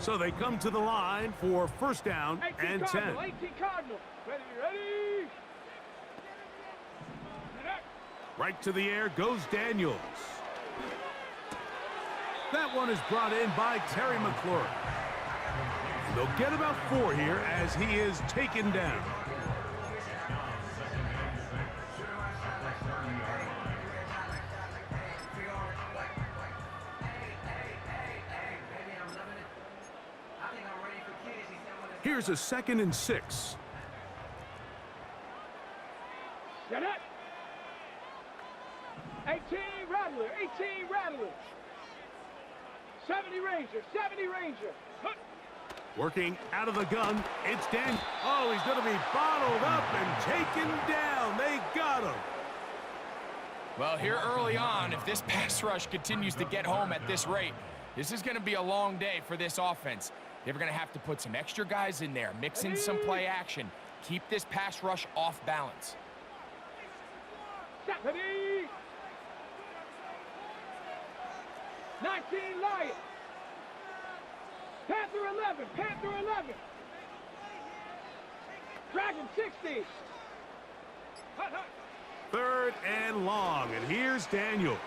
So they come to the line for first down and 10. 18 Cardinal. Ready. Right to the air goes Daniels. That one is brought in by Terry McLaurin. They'll get about 4 here as he is taken down. Here's a 2nd and 6. Get it. 18 Rattler. 18 Rattler. 70 Ranger. Working out of the gun, it's Dan. Oh, he's going to be bottled up and taken down. They got him. Well, here early on, if this pass rush continues to get home at this rate, this is going to be a long day for this offense. They're going to have to put some extra guys in there, mix in some play action, keep this pass rush off balance. 19 Lions. Panther 11. Dragon 60. 3rd and long, and here's Daniels.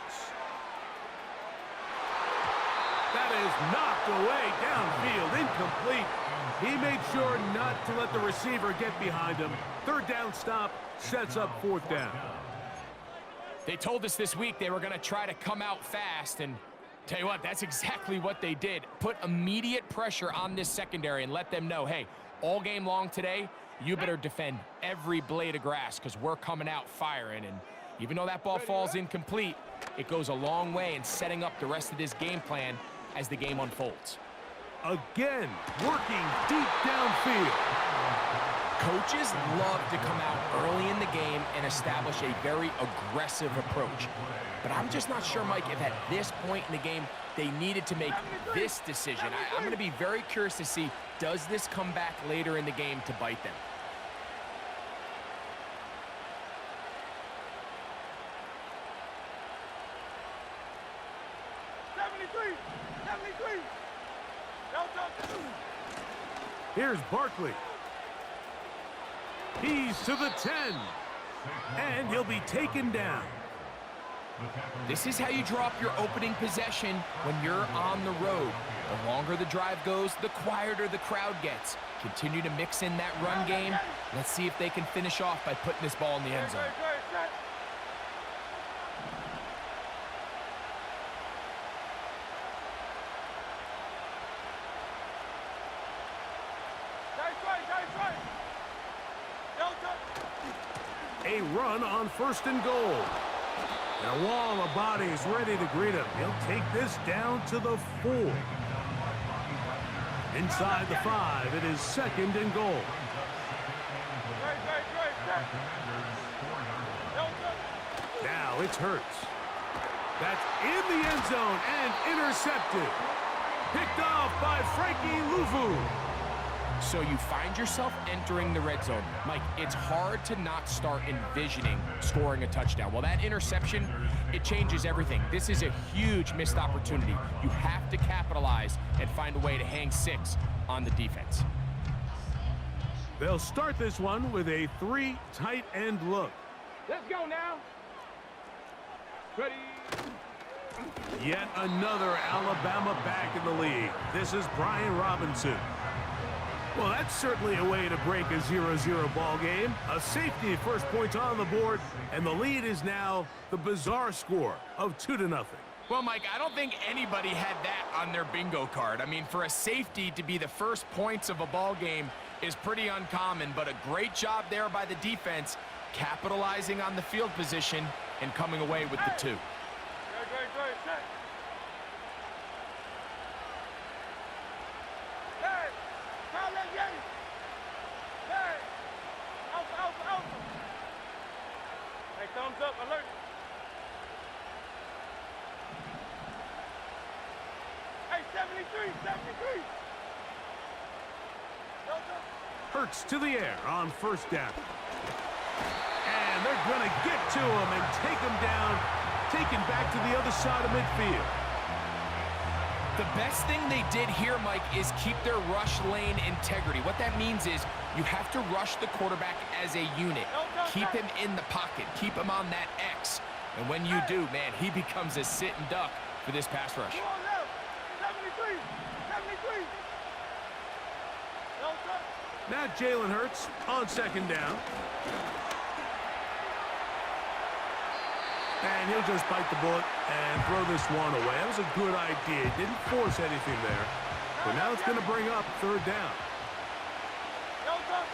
That is knocked away downfield, incomplete. He made sure not to let the receiver get behind him. 3rd down stop sets up 4th down. They told us this week they were going to try to come out fast, and tell you what, that's exactly what they did. Put immediate pressure on this secondary and let them know, hey, all game long today, you better defend every blade of grass because we're coming out firing. And even though that ball falls incomplete, it goes a long way in setting up the rest of this game plan as the game unfolds. Again, working deep downfield. Coaches love to come out early in the game and establish a very aggressive approach. But I'm just not sure, Mike, if at this point in the game they needed to make this decision. I'm going to be very curious to see, does this come back later in the game to bite them? Here's Barkley. He's to the 10. And he'll be taken down. This is how you draw up your opening possession when you're on the road. The longer the drive goes, the quieter the crowd gets. Continue to mix in that run game. Let's see if they can finish off by putting this ball in the end zone. A run on 1st and goal. And a wall of bodies ready to greet him. He'll take this down to the 4. Inside the 5, it is 2nd and goal. Now it's Hurts. That's in the end zone and intercepted. Picked off by Frankie Luvu. So you find yourself entering the red zone. Mike, it's hard to not start envisioning scoring a touchdown. Well, that interception, it changes everything. This is a huge missed opportunity. You have to capitalize and find a way to hang 6 on the defense. They'll start this one with a 3 tight end look. Let's go now. Ready. Yet another Alabama back in the lead. This is Brian Robinson. Well, that's certainly a way to break a 0-0 ball game. A safety, first points on the board, and the lead is now the bizarre score of 2-0. Well, Mike, I don't think anybody had that on their bingo card. I mean, for a safety to be the first points of a ball game is pretty uncommon, but a great job there by the defense, capitalizing on the field position and coming away with the 2. Thumbs up, alert. Hey, 73. Hurts to the air on 1st down. And they're going to get to him and take him down, taken back to the other side of midfield. The best thing they did here, Mike, is keep their rush lane integrity. What that means is you have to rush the quarterback as a unit. Keep him in the pocket. Keep him on that X. And when you do, man, he becomes a sitting duck for this pass rush. Come on, left. 73. 73. No touch. Now Jalen Hurts on second down. And he'll just bite the bullet and throw this one away. That was a good idea. Didn't force anything there. But now it's going to bring up third down. No touch.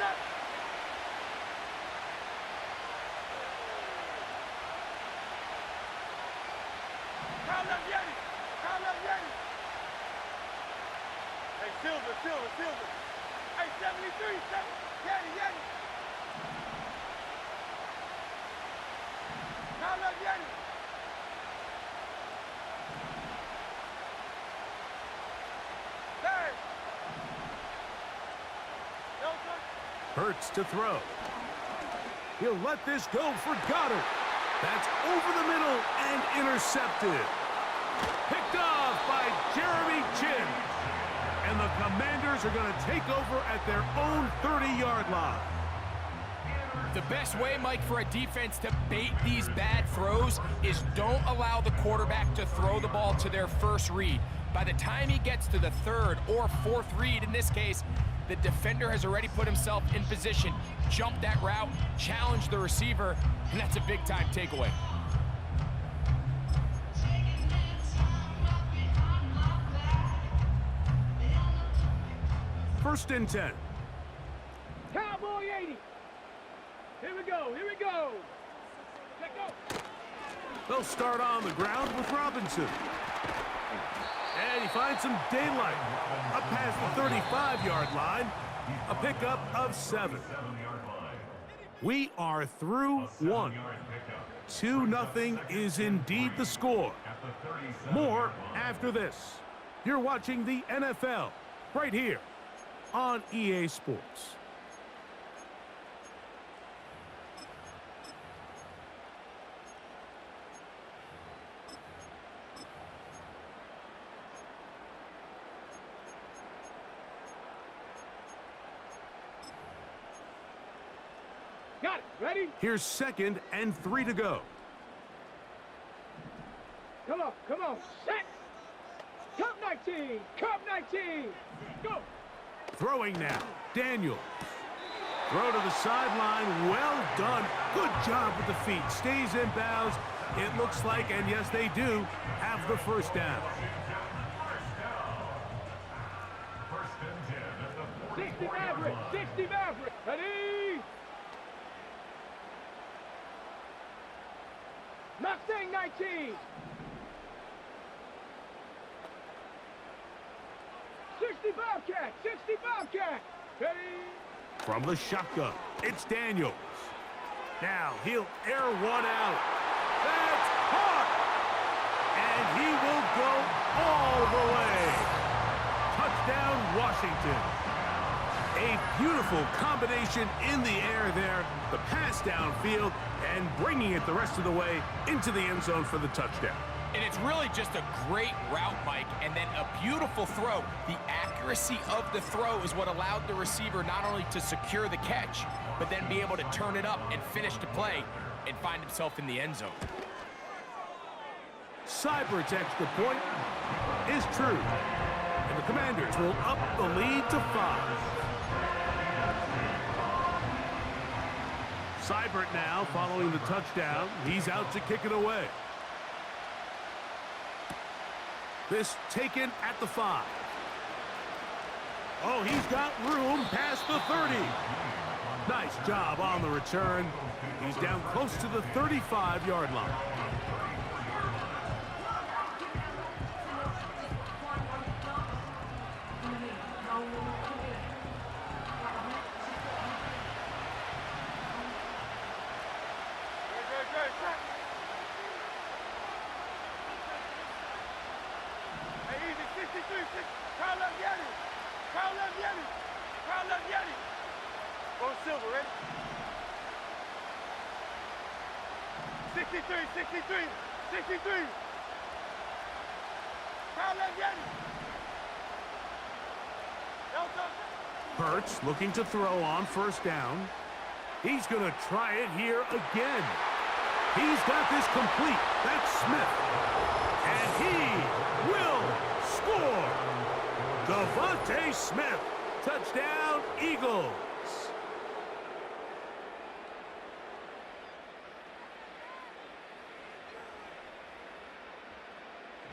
Kyle left Yeti. Kyle left Yeti. Hey, Silver. Hey, 73. Yeti. Kyle left Yeti. Hey. No touch. Hurts to throw. He'll let this go for Goddard. That's over the middle and intercepted. Picked off by Jeremy Chinn. And the Commanders are going to take over at their own 30-yard line. The best way, Mike, for a defense to bait these bad throws is don't allow the quarterback to throw the ball to their first read. By the time he gets to the third or fourth read, in this case, the defender has already put himself in position, jumped that route, challenged the receiver, and that's a big-time takeaway. First and 10. Cowboy 80. Here we go. Let go. They'll start on the ground with Robinson. And he finds some daylight. Up past the 35-yard line. A pickup of 7. We are through one. 2-0 is indeed the score. More after this. You're watching the NFL right here on EA Sports. Got it. Ready? Here's 2nd and 3 to go. Come on. Set. Cup 19. Go. Throwing now, Daniels. Throw to the sideline, well done. Good job with the feet, stays in bounds. It looks like, and yes they do, have the first down. 60 Maverick. Ready? Mustang 19. 60 Bobcat. Ready? From the shotgun, it's Daniels. Now he'll air one out. That's caught! And he will go all the way. Touchdown, Washington. A beautiful combination in the air there. The pass downfield and bringing it the rest of the way into the end zone for the touchdown. And it's really just a great route, Mike, and then a beautiful throw. The accuracy of the throw is what allowed the receiver not only to secure the catch, but then be able to turn it up and finish the play and find himself in the end zone. Seibert's extra point is true. And the Commanders will up the lead to 5. Seibert now following the touchdown. He's out to kick it away. This taken at the 5. Oh, he's got room past the 30. Nice job on the return. He's down close to the 35-yard line. Go Silver, ready? 63. Kyle left Yeti. Hurts looking to throw on first down. He's going to try it here again. He's got this complete. That's Smith. And he will score. Devontae Smith. Touchdown, Eagles.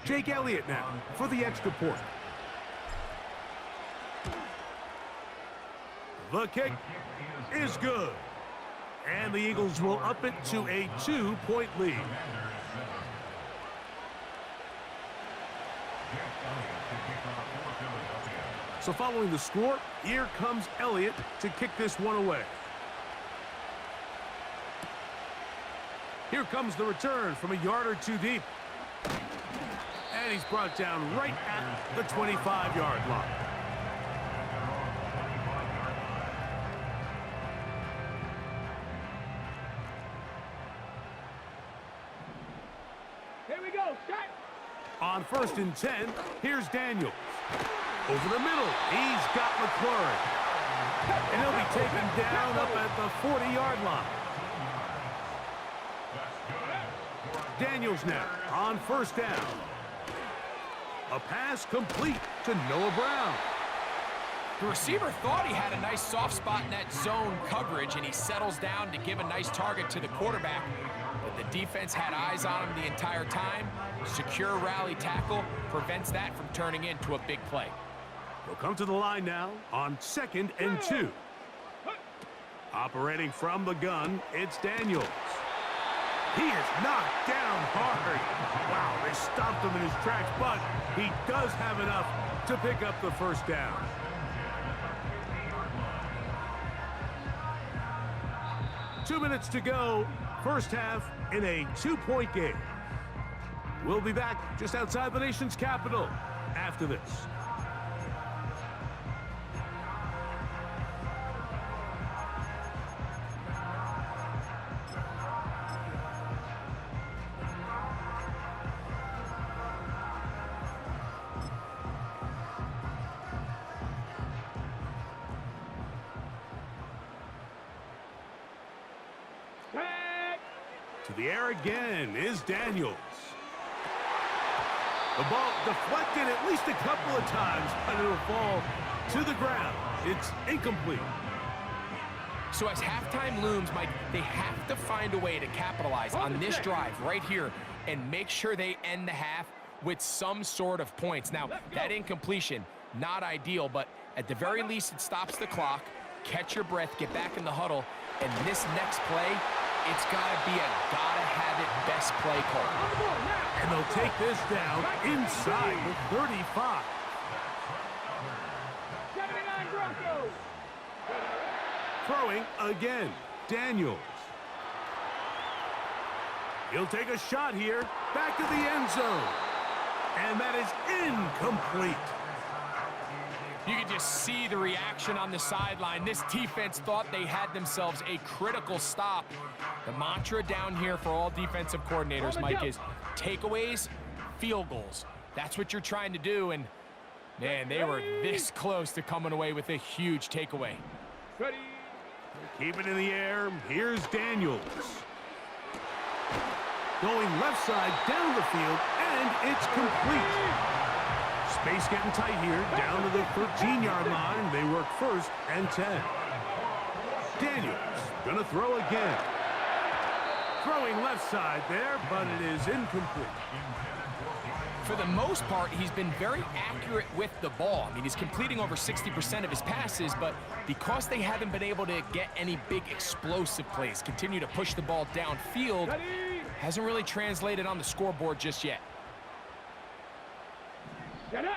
Jake Elliott now for the extra point. The kick is good. And the Eagles will up it to a 2-point lead. So following the score, here comes Elliott to kick this one away. Here comes the return from a yard or two deep. And he's brought down right at the 25-yard line. Here we go, shot. On 1st and 10, here's Daniels. Over the middle, he's got McLaurin. And he'll be taken down up at the 40-yard line. Daniels now on first down. A pass complete to Noah Brown. The receiver thought he had a nice soft spot in that zone coverage, and he settles down to give a nice target to the quarterback. But the defense had eyes on him the entire time. Secure rally tackle prevents that from turning into a big play. He'll come to the line now on 2nd and 2. Operating from the gun, it's Daniels. He is knocked down hard. Wow, they stopped him in his tracks, but he does have enough to pick up the first down. Two minutes to go, first half in a 2-point game. We'll be back just outside the nation's capital after this. To the air again is Daniels. The ball deflected at least a couple of times, but it'll fall to the ground. It's incomplete. So as halftime looms, Mike, they have to find a way to capitalize on this drive right here and make sure they end the half with some sort of points. Now, that incompletion, not ideal, but at the very least it stops the clock. Catch your breath, get back in the huddle, and this next play, it's got to be a gotta-have-it best play call. And they'll take this down inside the 35. 79 Broncos. Throwing again, Daniels. He'll take a shot here, back to the end zone. And that is incomplete. You can just see the reaction on the sideline. This defense thought they had themselves a critical stop. The mantra down here for all defensive coordinators, Mike, is takeaways, field goals. That's what you're trying to do, and, man, they were this close to coming away with a huge takeaway. Ready. Keep it in the air. Here's Daniels. Going left side down the field, and it's complete. Space getting tight here, down to the 13-yard line. They work 1st and 10. Daniels gonna throw again. Throwing left side there, but it is incomplete. For the most part, he's been very accurate with the ball. I mean, he's completing over 60% of his passes, but because they haven't been able to get any big explosive plays, continue to push the ball downfield, hasn't really translated on the scoreboard just yet. Get it.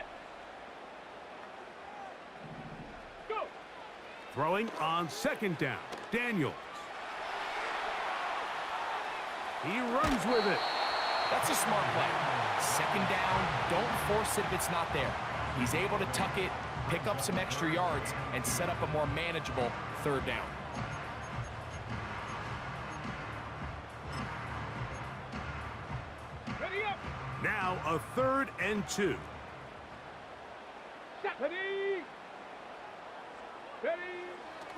Go. Throwing on 2nd down, Daniels. He runs with it. That's a smart play. 2nd down, don't force it if it's not there. He's able to tuck it, pick up some extra yards, and set up a more manageable 3rd down. Ready up. Now a 3rd and 2. Ready.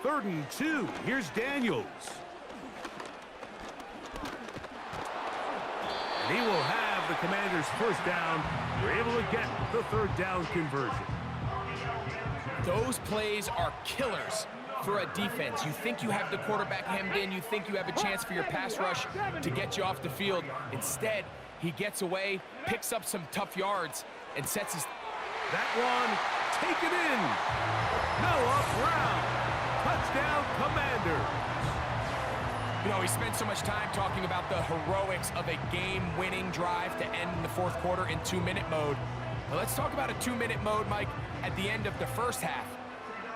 3rd and 2. Here's Daniels. And he will have the Commanders' first down. We're able to get the 3rd down conversion. Those plays are killers for a defense. You think you have the quarterback hemmed in. You think you have a chance for your pass rush to get you off the field. Instead, he gets away, picks up some tough yards, and sets his... That one taken in. Noah Brown. Touchdown, Commanders. You know, we spent so much time talking about the heroics of a game-winning drive to end in the 4th quarter in 2-minute mode. Now let's talk about a 2-minute mode, Mike, at the end of the first half.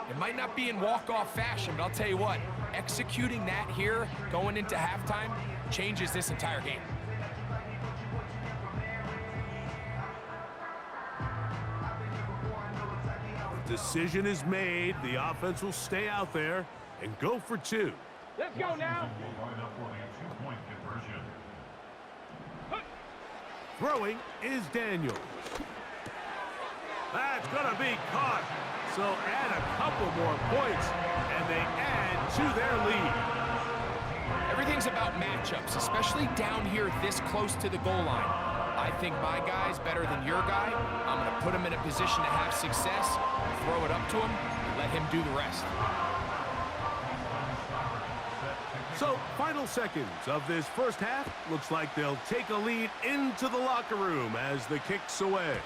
It might not be in walk-off fashion, but I'll tell you what, executing that here going into halftime changes this entire game. Decision is made. The offense will stay out there and go for 2. Let's go now. Throwing is Daniels. That's going to be caught. So add a couple more points, and they add to their lead. Everything's about matchups, especially down here this close to the goal line. I think my guy's better than your guy. I'm going to put him in a position to have success, throw it up to him, and let him do the rest. So, final seconds of this first half. Looks like they'll take a lead into the locker room as the kick's away.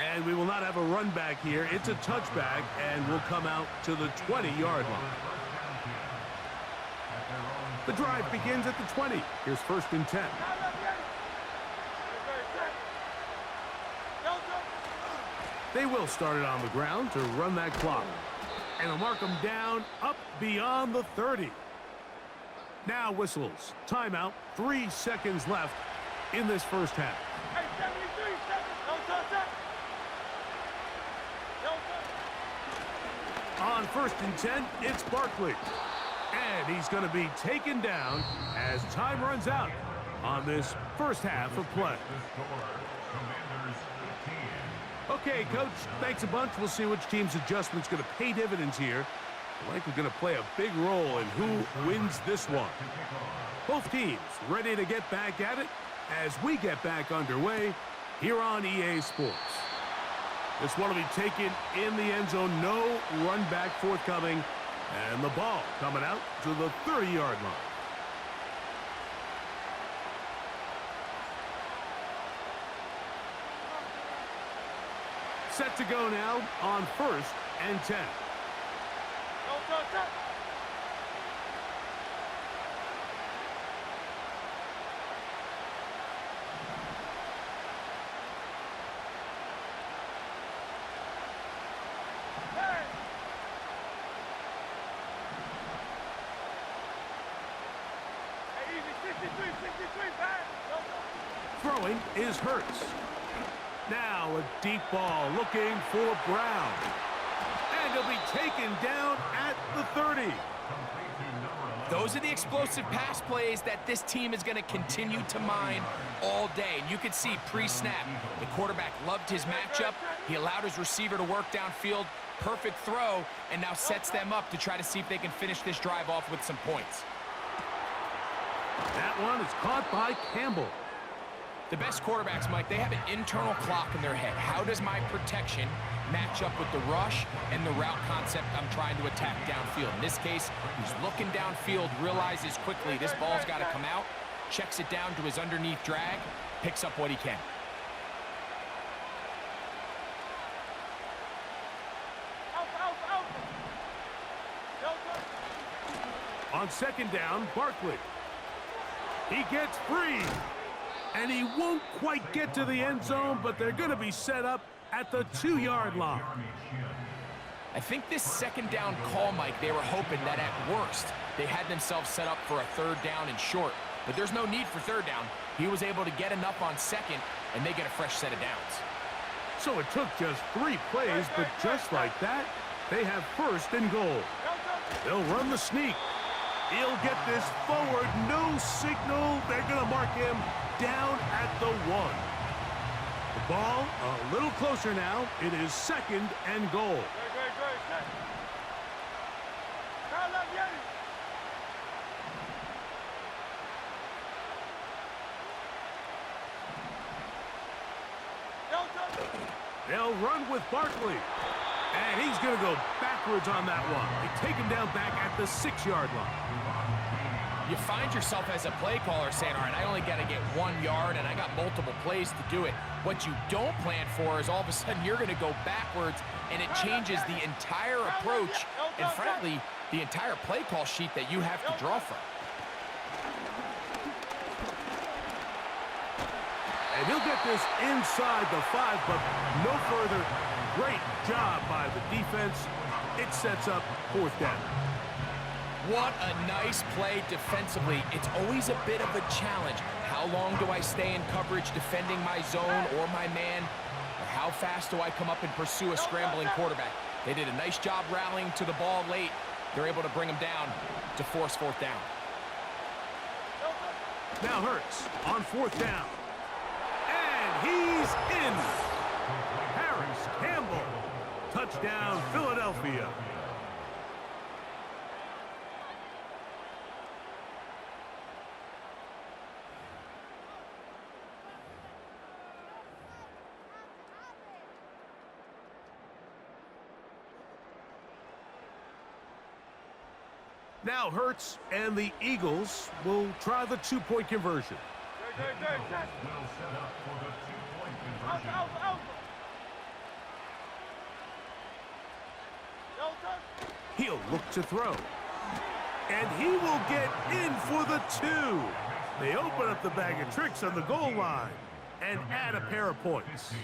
And we will not have a run back here. It's a touchback, and we'll come out to the 20-yard line. The drive begins at the 20. Here's 1st and 10. They will start it on the ground to run that clock. And they'll mark them down up beyond the 30. Now whistles. Timeout. 3 seconds left in this first half. Hey, 73 seconds. Don't touch that. Don't touch. On 1st and 10, it's Barkley. And he's going to be taken down as time runs out on this first half of play. Okay, Coach, thanks a bunch. We'll see which team's adjustment's going to pay dividends here. Likely going to play a big role in who wins this one. Both teams ready to get back at it as we get back underway here on EA Sports. This one will be taken in the end zone. No run back forthcoming. And the ball coming out to the 30-yard line. Set to go now on 1st and 10. Don't touch that. Hey. Hey, easy. 63, back. Throwing is Hurts. Now a deep ball looking for Brown. And he'll be taken down at the 30. Those are the explosive pass plays that this team is going to continue to mine all day. And you could see pre-snap, the quarterback loved his matchup. He allowed his receiver to work downfield. Perfect throw, and now sets them up to try to see if they can finish this drive off with some points. That one is caught by Campbell. The best quarterbacks, Mike, they have an internal clock in their head. How does my protection match up with the rush and the route concept I'm trying to attack downfield? In this case, he's looking downfield, realizes quickly this ball's got to come out, checks it down to his underneath drag, picks up what he can. On 2nd down, Barkley. He gets free. And he won't quite get to the end zone, but they're going to be set up at the 2-yard line. I think this 2nd down call, Mike, they were hoping that at worst they had themselves set up for a 3rd down and short. But there's no need for 3rd down. He was able to get enough on 2nd, and they get a fresh set of downs. So it took just 3 plays, but just like that, they have 1st and goal. They'll run the sneak. He'll get this forward. No signal. They're going to mark him down at the 1. The ball a little closer now. It is 2nd and goal. They'll run with Barkley. And he's going to go backwards on that one. They take him down back at the 6-yard line. You find yourself as a play caller saying, all right, I only got to get 1 yard and I got multiple plays to do it. What you don't plan for is all of a sudden you're going to go backwards and it changes the entire approach and frankly, the entire play call sheet that you have to draw from. And he'll get this inside the 5, but no further. Great job by the defense. It sets up 4th down. What a nice play defensively. It's always a bit of a challenge. How long do I stay in coverage defending my zone or my man? Or how fast do I come up and pursue a scrambling quarterback? They did a nice job rallying to the ball late. They're able to bring him down to force 4th down. Now Hurts on 4th down. And he's in. Harris Campbell. Touchdown, Philadelphia. Now Hurts and the Eagles will try the 2-point conversion. Will set up for the 2-point conversion. He'll look to throw. And he will get in for the 2. They open up the bag of tricks on the goal line and add a pair of points.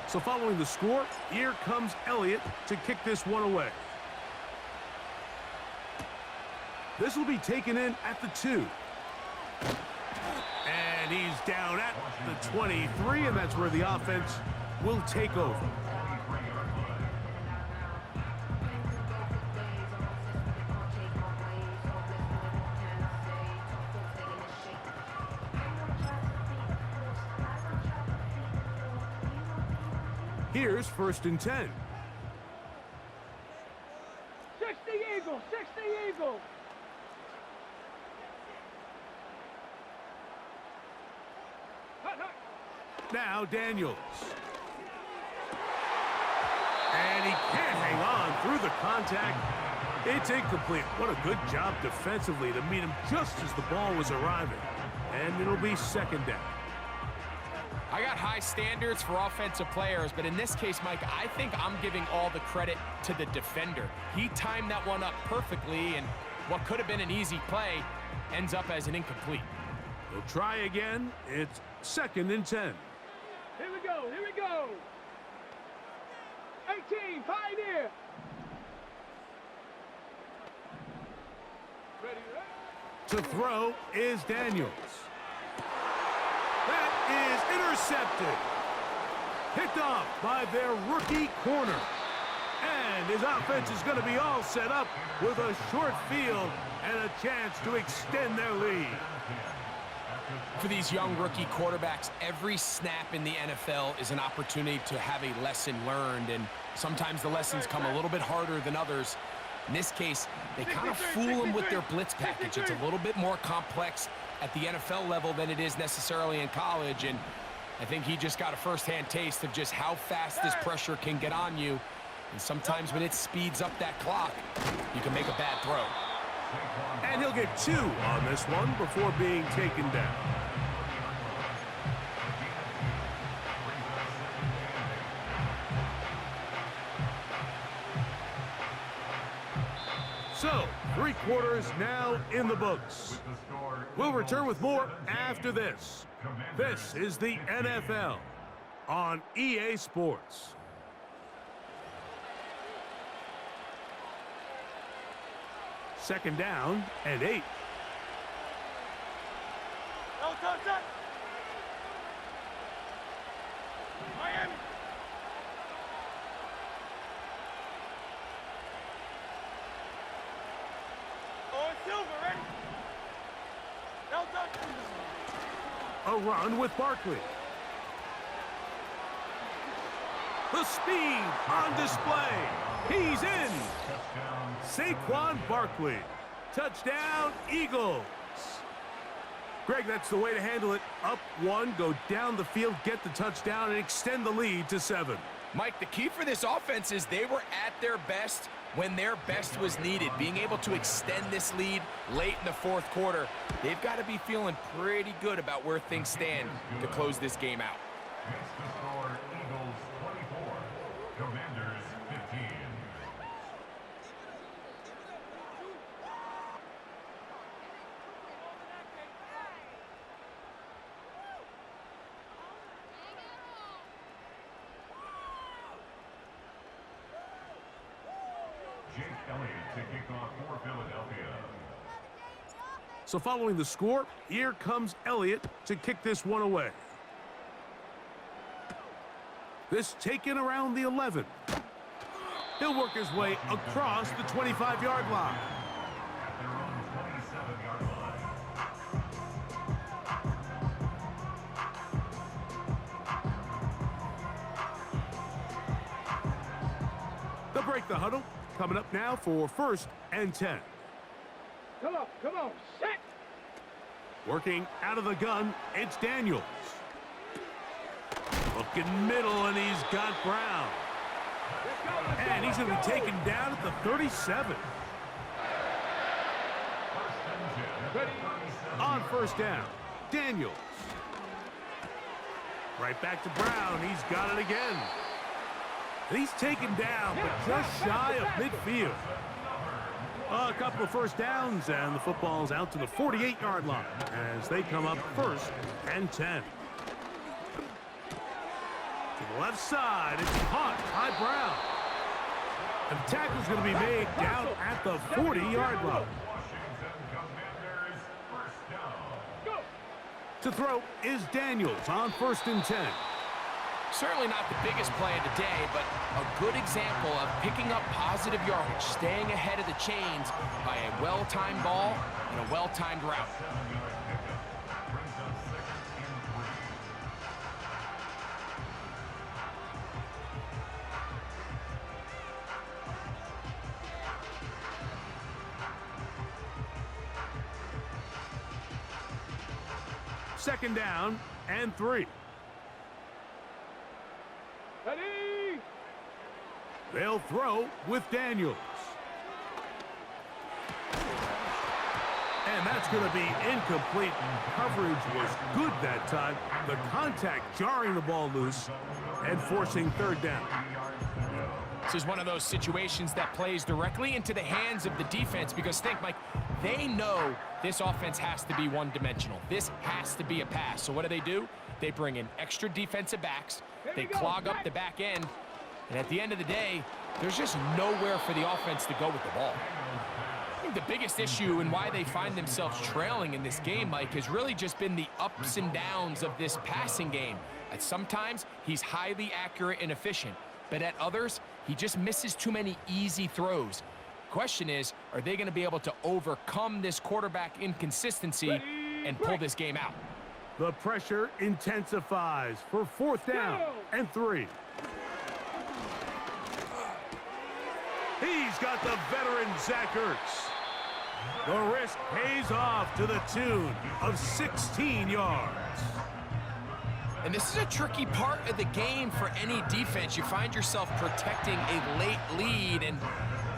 So following the score, here comes Elliott to kick this one away. This will be taken in at the 2. And he's down at the 23, and that's where the offense will take over. Here's 1st and 10. 60 Eagles, 60 Eagles. Now Daniels. And he can't hang on through the contact. It's incomplete. What a good job defensively to meet him just as the ball was arriving. And it'll be 2nd down. I got high standards for offensive players, but in this case, Mike, I think I'm giving all the credit to the defender. He timed that one up perfectly, and what could have been an easy play ends up as an incomplete. He'll try again. It's 2nd and 10. Here we go, here we go. 18, Pioneer. Ready, ready? To throw is Daniels. That is intercepted. Picked off by their rookie corner. And his offense is going to be all set up with a short field and a chance to extend their lead. For these young rookie quarterbacks, every snap in the NFL is an opportunity to have a lesson learned, and sometimes the lessons come a little bit harder than others. In this case, they kind of fool them with their blitz package. It's a little bit more complex at the NFL level than it is necessarily in college, and I think he just got a first-hand taste of just how fast this pressure can get on you, and sometimes when it speeds up that clock, you can make a bad throw. And he'll get 2 on this one before being taken down. So, 3 quarters now in the books. We'll return with more after this. This is the NFL on EA Sports. Second down and 8. No touch that. Miami. Oh, Silver, ready? No touch. A run with Barkley. The speed on display. He's in. Saquon Barkley. Touchdown, Eagles. Greg, that's the way to handle it. Up one, go down the field, get the touchdown, and extend the lead to 7. Mike, the key for this offense is they were at their best when their best was needed. Being able to extend this lead late in the fourth quarter, they've got to be feeling pretty good about where things stand to close this game out. Makes the score Eagles 24, Commanders 15. Jake Elliott to kick off for Philadelphia. So following the score, here comes Elliott to kick this one away. This taken around the 11. He'll work his way across the 25-yard line. At their own 27-yard line. They'll break the huddle. Coming up now for 1st and 10. Come on, set! Working out of the gun, it's Daniels. Looking middle, and he's got Brown. And he's going to be taken down at the 37. On 1st down, Daniels. Right back to Brown. He's got it again. And he's taken down, but just shy of midfield. A couple of 1st downs, and the football's out to the 48-yard line as they come up 1st and 10. To the left side, it's caught by Brown. And the tackle's going to be made down at the 40-yard line. Washington Commanders first down. To throw is Daniels on 1st and 10. Certainly not the biggest play of the day, but a good example of picking up positive yardage, staying ahead of the chains by a well-timed ball and a well-timed route. 7-yard pickup brings up 2nd and 3. Second down and 3. Ready? They'll throw with Daniels. And that's going to be incomplete. Coverage was good that time. The contact jarring the ball loose and forcing 3rd down. This is one of those situations that plays directly into the hands of the defense because think, Mike, they know this offense has to be one-dimensional. This has to be a pass. So what do? They bring in extra defensive backs. They clog up the back end. And at the end of the day, there's just nowhere for the offense to go with the ball. I think the biggest issue and why they find themselves trailing in this game, Mike, has really just been the ups and downs of this passing game. At sometimes, he's highly accurate and efficient. But at others, he just misses too many easy throws. Question is, are they going to be able to overcome this quarterback inconsistency and pull this game out? The pressure intensifies for 4th down and 3. He's got the veteran Zach Ertz. The risk pays off to the tune of 16 yards. And this is a tricky part of the game for any defense. You find yourself protecting a late lead, and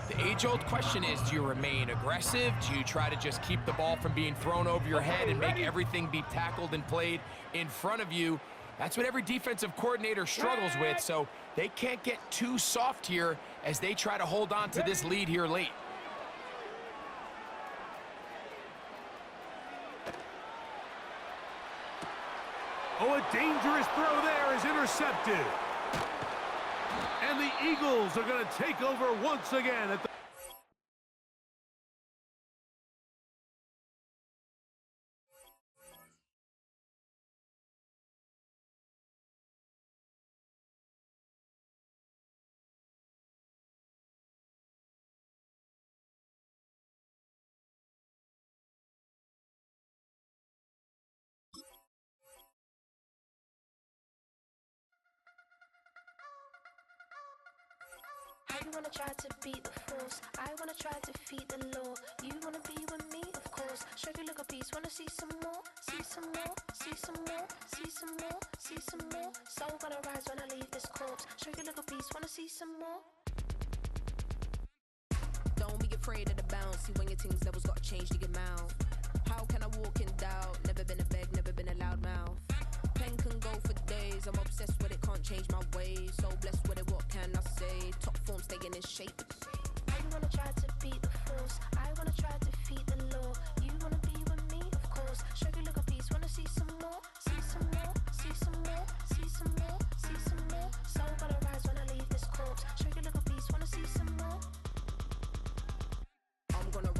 the age-old question is, do you remain aggressive? Do you try to just keep the ball from being thrown over your head and make everything be tackled and played in front of you? That's what every defensive coordinator struggles with, so they can't get too soft here as they try to hold on to this lead here late. Oh, a dangerous throw there is intercepted. And the Eagles are going to take over once again at the You wanna try to beat the force, I wanna try to defeat the law. You wanna be with me, of course. Show you look a piece, wanna see some more, see some more, see some more, see some more, see some more. Soul gonna rise when I leave this corpse. Show you look a piece, wanna see some more. Don't be afraid of the bounce. See when your things levels got changed to your mouth. How can I walk in doubt? Never been a beg, never been a loud mouth. Pen can go for days. I'm obsessed with it, can't change my ways. So blessed with it, what can I say? Top form staying in shape. You wanna try to beat the force,